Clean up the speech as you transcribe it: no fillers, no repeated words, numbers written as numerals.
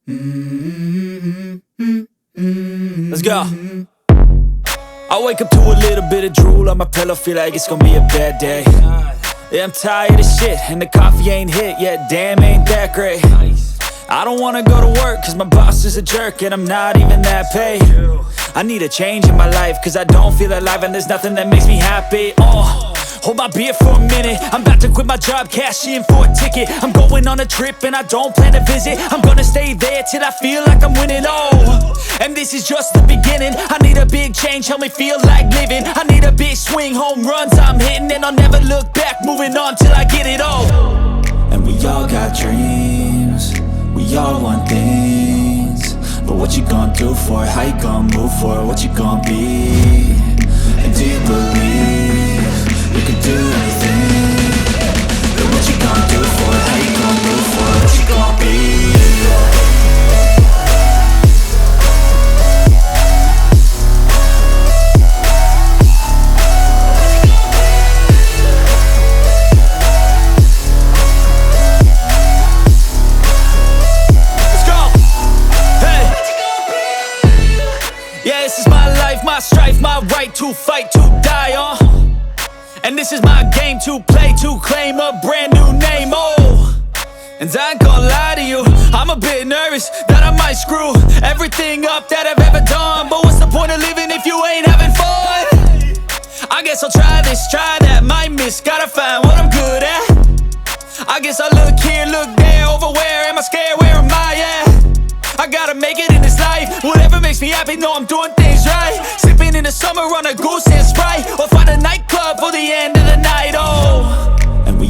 Let's go. I wake up to a little bit of drool on my pillow, feel like it's gonna be a bad day. Yeah, I'm tired of shit, and the coffee ain't hit yet, damn, ain't that great. I don't wanna go to work, cause my boss is a jerk, and I'm not even that paid. I need a change in my life, cause I don't feel alive, and there's nothing that makes me happy. Hold my beer for a minute, I'm about to quit my job, cash in for a ticket. I'm going on a trip and I don't plan to visit. I'm gonna stay there till I feel like I'm winning, and this is just the beginning. I need a big change, help me feel like living. I need a big swing, home runs I'm hitting, and I'll never look back, moving on till I get it all. And we all got dreams, we all want things, but what you gonna do for it? How you gonna move for it? What you gonna be? And do you believe you can do anything? But what you gonna do for it? How you gonna move for it? What you gonna be? Yeah, this is my life, my strife, my right to fight, to die on. And this is my game to play, to claim a brand new name, And I ain't gonna lie to you, I'm a bit nervous that I might screw everything up that I've ever done. But what's the point of living if you ain't having fun? I guess I'll try this, try that, might miss, gotta find what I'm good at. I guess I look here, look there, over where am I scared, where am I at? I gotta make it in this life, whatever makes me happy, know I'm doing things right. Sipping in the summer on a goose and Sprite, or find a nightclub for the end of the night,